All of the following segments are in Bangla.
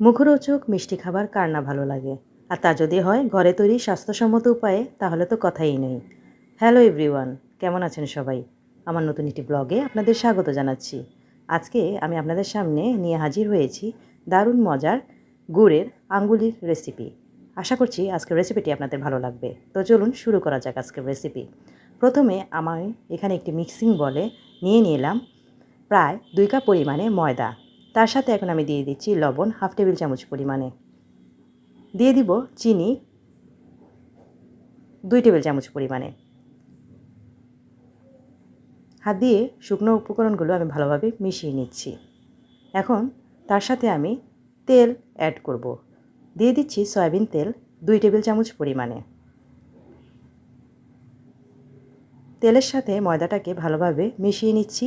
মুখরোচক মিষ্টি খাবার কার না ভালো লাগে, আর তা যদি হয় ঘরে তৈরি স্বাস্থ্যসম্মত উপায়ে, তাহলে তো কথাই নেই। হ্যালো এভরিওয়ান, কেমন আছেন সবাই? আমার নতুন একটি ব্লগে আপনাদের স্বাগত জানাচ্ছি। আজকে আমি আপনাদের সামনে নিয়ে হাজির হয়েছি দারুণ মজার গুড়ের আঙ্গুলির রেসিপি। আশা করছি আজকের রেসিপিটি আপনাদের ভালো লাগবে। তো চলুন শুরু করা যাক আজকের রেসিপি। প্রথমে আমি এখানে একটি মিক্সিং বলে নিয়ে নিলাম প্রায় 2 কাপ পরিমাণে ময়দা। তার সাথে এখন আমি দিয়ে দিচ্ছি লবণ হাফ টেবিল চামচ পরিমাণে, দিয়ে দিব চিনি 2 টেবিল চামচ পরিমাণে। হাত দিয়ে শুকনো উপকরণগুলো আমি ভালোভাবে মিশিয়ে নিচ্ছি। এখন তার সাথে আমি তেল অ্যাড করব। দিয়ে দিচ্ছি সয়াবিন তেল 2 টেবিল চামচ পরিমাণে। তেলের সাথে ময়দাটাকে ভালোভাবে মিশিয়ে নিচ্ছি।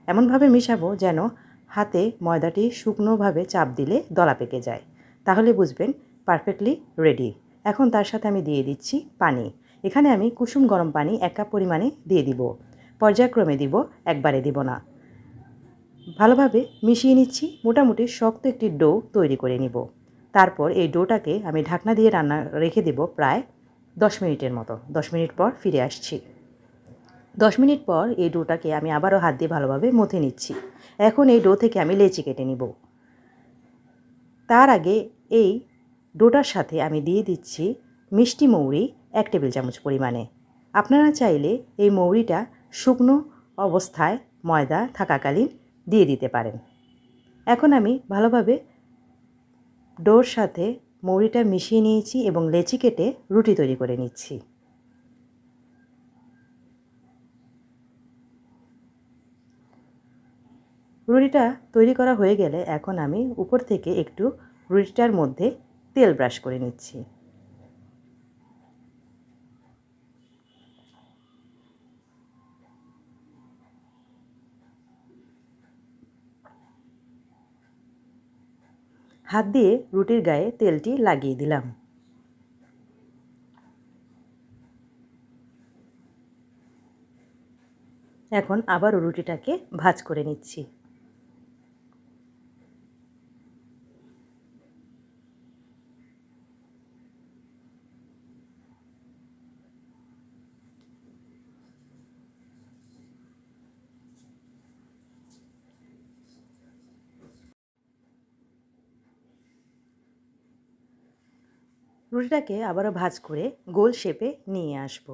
এমনভাবে মিশাবো যেন হাতে ময়দাটি শুকনোভাবে চাপ দিলে দলা পেকে যায়। তাহলে বুঝবেন পারফেক্টলি রেডি। এখন তার সাথে আমি দিয়ে দিচ্ছি পানি। এখানে আমি কুসুম গরম পানি 1 কাপ পরিমাণে দিয়ে দিব। পর্যায়ক্রমে দিব, একবারে দিব না। ভালোভাবে মিশিয়ে নিচ্ছি। মোটামুটি শক্ত একটি ডো তৈরি করে নিব। তারপর এই ডোটাকে আমি ঢাকনা দিয়ে রেখে দেব প্রায় 10 মিনিটের মতো। 10 মিনিট পর ফিরে আসছি। 10 মিনিট পর এই ডোটাকে আমি আবারও হাত দিয়ে ভালোভাবে মথে নিচ্ছি। এখন এই ডো থেকে আমি লেচি কেটে নিব। তার আগে এই ডোটার সাথে আমি দিয়ে দিচ্ছি মিষ্টি মৌরি 1 টেবিল চামচ পরিমাণে। আপনারা চাইলে এই মৌরিটা শুকনো অবস্থায় ময়দা থাকাকালীন দিয়ে দিতে পারেন। এখন আমি ভালোভাবে ডোর সাথে মৌরিটা মিশিয়ে নিয়েছি এবং লেচি কেটে রুটি তৈরি করে নিচ্ছি। রুটিটা তৈরি করা হয়ে গেলে এখন আমি উপর থেকে একটু রুটিটার মধ্যে তেল ব্রাশ করে নিচ্ছি। হাত দিয়ে রুটির গায়ে তেলটি লাগিয়ে দিলাম। এখন আবারও রুটিটাকে ভাঁজ করে নিচ্ছি। রুটিটাকে আবারও ভাঁজ করে গোল শেপে নিয়ে আসব।